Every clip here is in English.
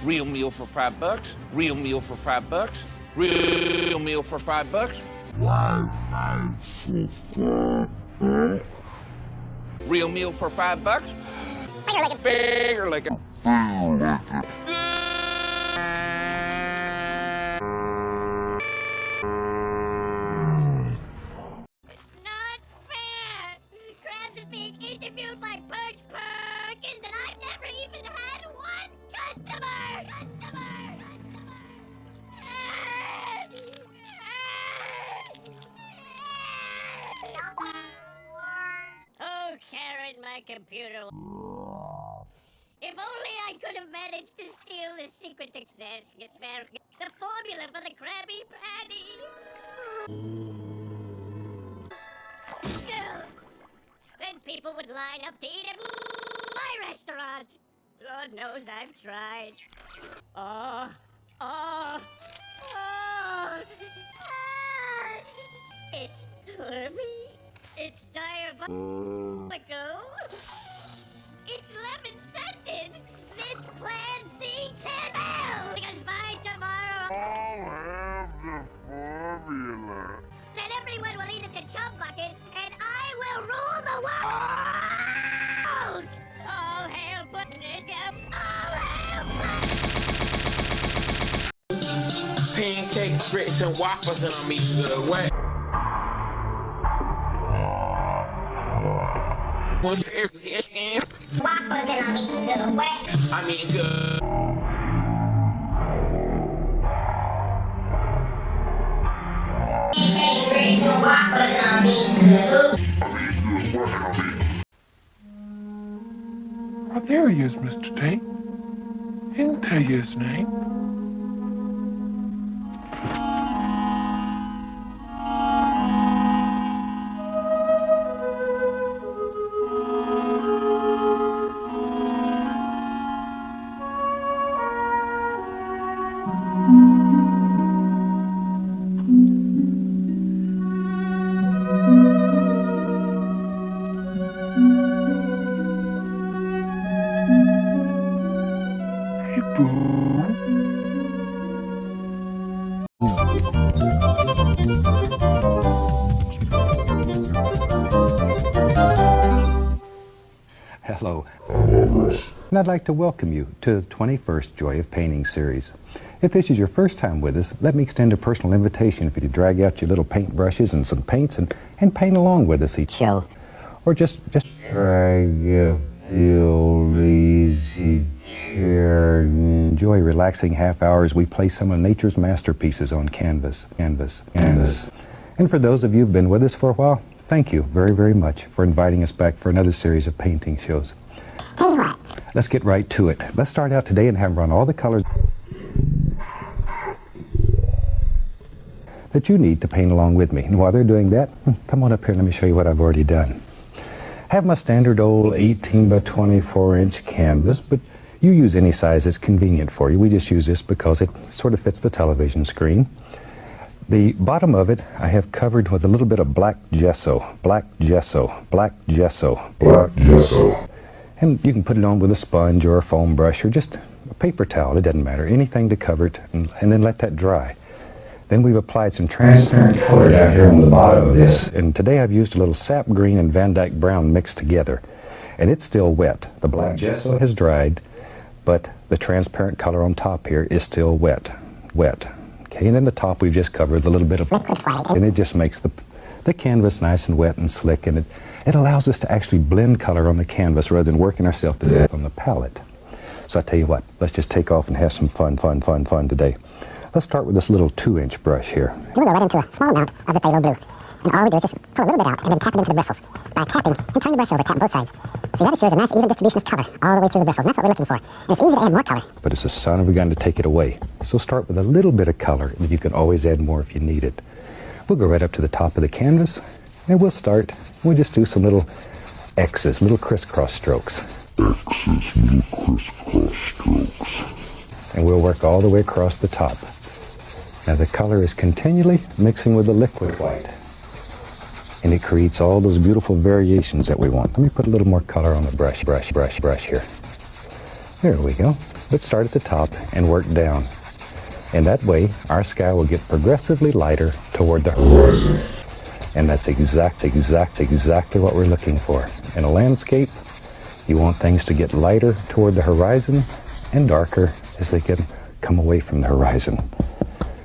Real meal for $5. Real meal for $5. Real meal for $5. Real meal for $5. Finger licking. It's not fair. Krabs is being interviewed by Perch Perkins, and I've never even had one customer. Oh, Karen, my computer. If only I could have managed to steal the secret success, the formula for the Krabby Patty. Then people would line up to eat at my restaurant. Lord knows I've tried. Oh. It's Harvey. It's diabolical. It's lemon-scented. This Plan C can fail. Because by tomorrow, I'll have the formula. then everyone will eat at the chub bucket, and I will rule the world. All hail Putin. All hail Putin. Pancakes, grits, and waffles, and I'm eating good way. Waffles and I'm eating good way. I mean good. Pancakes, grits, and waffles and I'm eating good. Oh, there he is, Mr. Tate. He didn't tell you his name. Hey, Boo. Hello, and I'd like to welcome you to the 21st Joy of Painting series. If this is your first time with us, let me extend a personal invitation for you to drag out your little paintbrushes and some paints and paint along with us each show. Or just drag a real easy chair and enjoy relaxing half hours. We play some of nature's masterpieces on canvas. And for those of you who've been with us for a while, thank you very, very much for inviting us back for another series of painting shows. Tell you what. Let's get right to it. Let's start out today and have run all the colors that you need to paint along with me. And while they're doing that, come on up here and let me show you what I've already done. I have my standard old 18 by 24 inch canvas, but you use any size that's convenient for you. We just use this because it sort of fits the television screen. The bottom of it I have covered with a little bit of black gesso. And you can put it on with a sponge or a foam brush or just a paper towel, it doesn't matter, anything to cover it, and then let that dry. Then we've applied some transparent color down here on the bottom of this, and today I've used a little sap green and Van Dyke brown mixed together, and it's still wet. The black gesso has dried, but the transparent color on top here is still wet. Okay, and then the top we've just covered with a little bit of liquid white, and it just makes the canvas nice and wet and slick, and it allows us to actually blend color on the canvas rather than working ourselves to death on the palette. So I tell you what, let's just take off and have some fun today. Let's start with this little 2-inch brush here. And we'll go right into a small amount of the phthalo blue. And all we do is just pull a little bit out and then tap it into the bristles. By tapping and turning the brush over, tap both sides. See, that assures a nice even distribution of color all the way through the bristles. And that's what we're looking for. And it's easy to add more color. But it's a son of a gun to take it away. So start with a little bit of color, and you can always add more if you need it. We'll go right up to the top of the canvas, and we'll just do some little X's, little crisscross strokes. And we'll work all the way across the top. Now the color is continually mixing with the liquid white, and it creates all those beautiful variations that we want. Let me put a little more color on the brush here. There we go. but start at the top and work down. And that way, our sky will get progressively lighter toward the horizon. And that's exactly what we're looking for. In a landscape, you want things to get lighter toward the horizon and darker as they can come away from the horizon.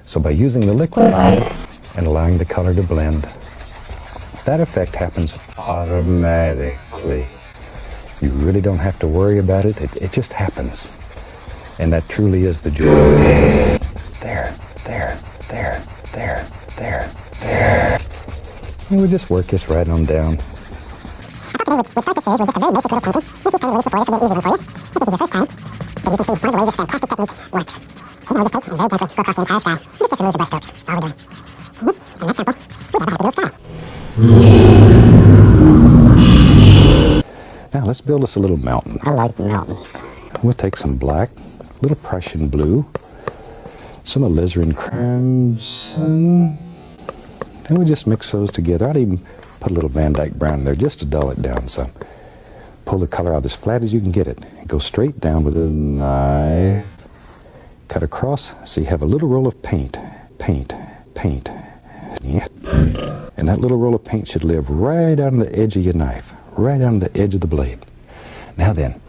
So by using the liquid light and allowing the color to blend, that effect happens automatically. You really don't have to worry about it. It just happens. And that truly is the joy. There. And we just work this right on down. We'll start this series with just a very basic little painting. If you've painted this before, this will be an easy one for you. If this is your first time, then you can see one of the ways this fantastic technique works. So now we just take and very gently go across the entire sky. And just remove the brush strokes. That's all we're doing. And that's simple. We have a happy little sky. Now let's build us a little mountain. I like the mountains. We'll take some black, a little Prussian blue, some alizarin crimson, and we just mix those together. I'd even put a little Van Dyke brown in there just to dull it down some. Pull the color out as flat as you can get it. Go straight down with a knife. Cut across so you have a little roll of paint. Yeah. And that little roll of paint should live right on the edge of your knife, right on the edge of the blade. Now then.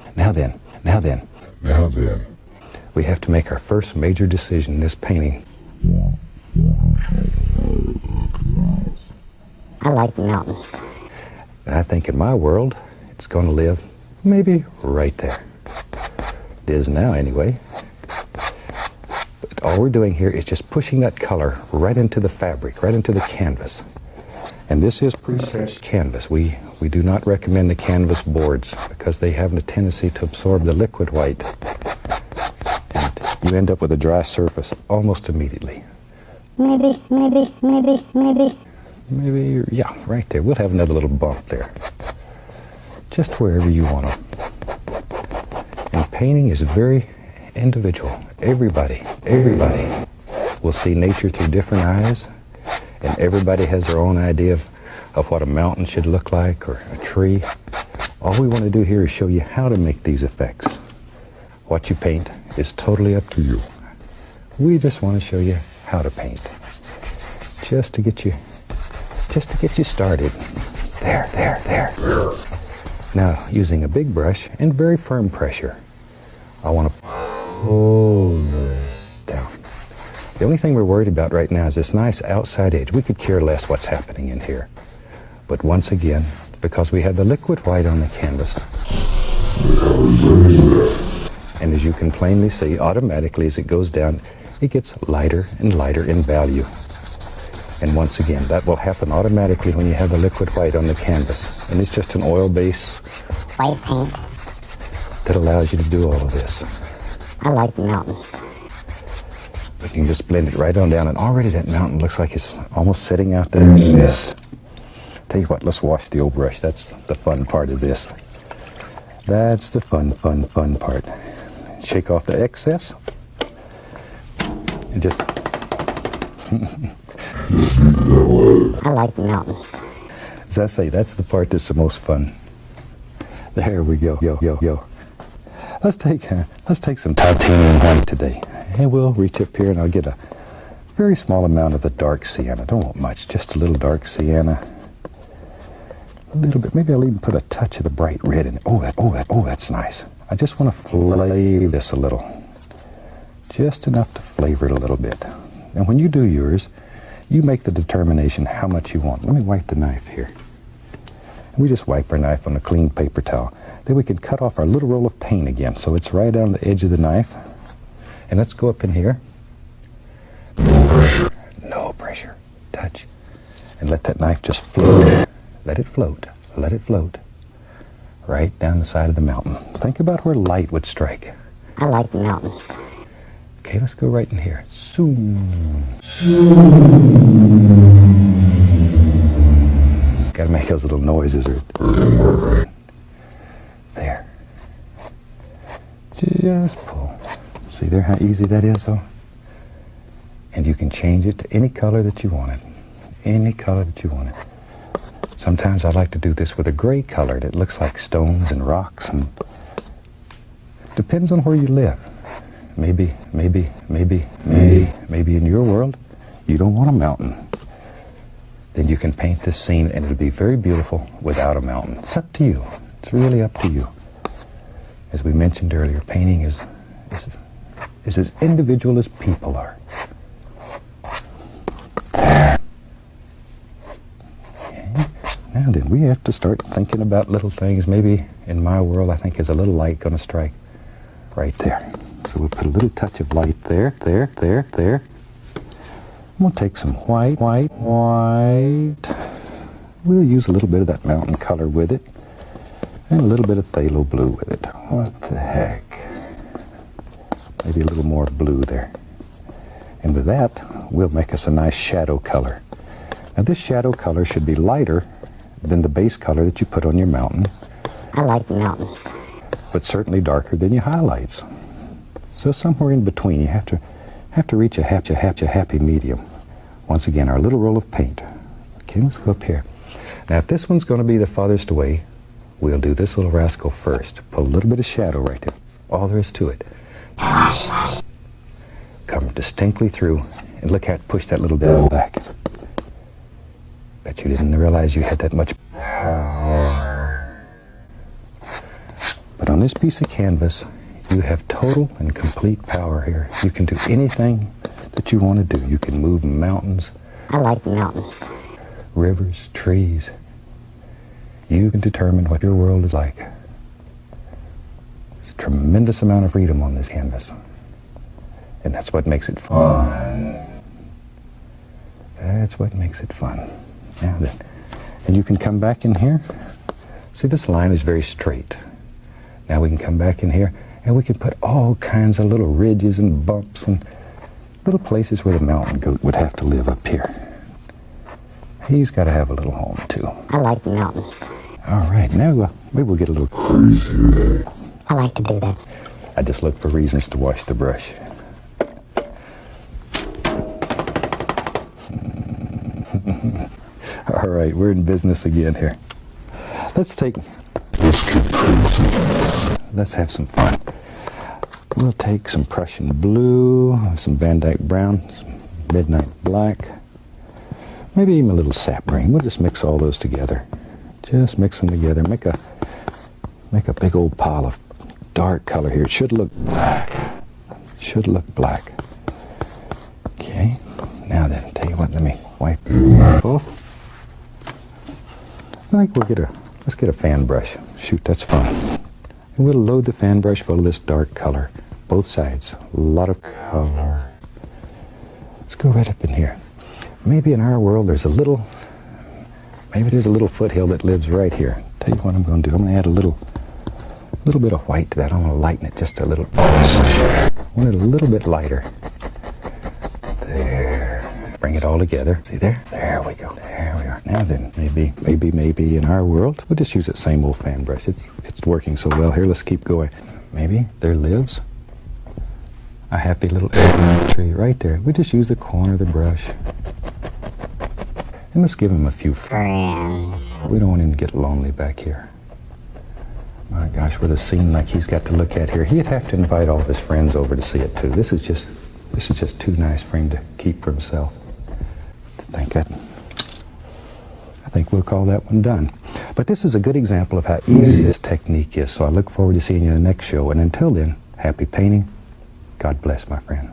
We have to make our first major decision in this painting. I like the mountains. And I think in my world, it's going to live maybe right there. It is now anyway. But all we're doing here is just pushing that color right into the fabric, right into the canvas. And this is pre-stretched canvas. We do not recommend the canvas boards because they have a tendency to absorb the liquid white. And you end up with a dry surface almost immediately. Maybe. Maybe, yeah, right there. We'll have another little bump there. Just wherever you want them. And painting is very individual. Everybody will see nature through different eyes, and everybody has their own idea of what a mountain should look like or a tree. All we want to do here is show you how to make these effects. What you paint is totally up to you. We just want to show you how to paint. Just to get you started. There. Now, using a big brush and very firm pressure, I want to pull this down. The only thing we're worried about right now is this nice outside edge. We could care less what's happening in here. But once again, because we have the liquid white on the canvas, and as you can plainly see, automatically as it goes down, it gets lighter and lighter in value. And once again, that will happen automatically when you have the liquid white on the canvas. And it's just an oil-based White paint. that allows you to do all of this. I like the mountains. But you can just blend it right on down, and already that mountain looks like it's almost sitting out there in the mist. Tell you what, let's wash the old brush. That's the fun part of this. That's the fun part. Shake off the excess. And just... I like the mountains. As I say, that's the part that's the most fun. There we go. Yo. Let's take some titanium white today. And we'll reach up here and I'll get a very small amount of the dark sienna. Don't want much, just a little dark sienna. A little bit. Maybe I'll even put a touch of the bright red in it. Oh, that's nice. I just want to flavor this a little. Just enough to flavor it a little bit. And when you do yours, you make the determination how much you want. Let me wipe the knife here. We just wipe our knife on a clean paper towel. Then we can cut off our little roll of paint again, so it's right on the edge of the knife. And let's go up in here. No pressure. Touch. And let that knife just float. Let it float. Right down the side of the mountain. Think about where light would strike. I like the mountains. Okay, let's go right in here. Zoom. Gotta make those little noises. There. Just pull. See there how easy that is, though? And you can change it to any color that you want it. Sometimes I like to do this with a gray color that looks like stones and rocks. And depends on where you live. maybe in your world, you don't want a mountain. Then you can paint this scene and it'll be very beautiful without a mountain. It's up to you. It's really up to you. As we mentioned earlier, painting is as individual as people are. There. Okay. Now then, we have to start thinking about little things. Maybe in my world, I think there's a little light going to strike right there. So we'll put a little touch of light there. We'll take some white. We'll use a little bit of that mountain color with it. And a little bit of phthalo blue with it. What the heck? Maybe a little more blue there. And with that, we'll make us a nice shadow color. Now this shadow color should be lighter than the base color that you put on your mountain. I like the mountains. But certainly darker than your highlights. So somewhere in between, you have to reach a happy medium. Once again, our little roll of paint. Okay, let's go up here. Now if this one's going to be the farthest away, we'll do this little rascal first. Put a little bit of shadow right there. All there is to it. Come distinctly through, and look how it pushed that little bit back. Bet you didn't realize you had that much power. But on this piece of canvas, you have total and complete power here. You can do anything that you want to do. You can move mountains. I like the mountains. Rivers, trees. You can determine what your world is like. There's a tremendous amount of freedom on this canvas. And that's what makes it fun. That's what makes it fun. Now then, and you can come back in here. See, this line is very straight. Now we can come back in here and we can put all kinds of little ridges and bumps and little places where the mountain goat would have to live up here. He's got to have a little home too. I like the mountains. All right, now maybe we'll get a little crazy. I like to do that. I just look for reasons to wash the brush. All right, we're in business again here. Let's have some fun. We'll take some Prussian blue, some Van Dyke brown, some midnight black, maybe even a little sap green. We'll just mix all those together. Just mix them together. Make a big old pile of dark color here. It should look black. Should look black. Okay. Now then, tell you what, let me wipe both. I think let's get a fan brush. Shoot, that's fun. And we'll load the fan brush full of this dark color. Both sides. A lot of color. Let's go right up in here. Maybe in our world there's a little foothill that lives right here. Tell you what I'm going to do. I'm going to add a little bit of white to that. I'm going to lighten it just a little. I want it a little bit lighter. There. Bring it all together. See there? There we go. There we are. Now then, maybe in our world, we'll just use that same old fan brush. It's working so well here. Let's keep going. Maybe there lives a happy little eggnog tree right there. We just use the corner of the brush. And let's give him a few friends. We don't want him to get lonely back here. My gosh, with a scene like he's got to look at here, he'd have to invite all of his friends over to see it too. This is just too nice for him to keep for himself. I think we'll call that one done. But this is a good example of how easy this technique is. So I look forward to seeing you in the next show. And until then, happy painting. God bless, my friend.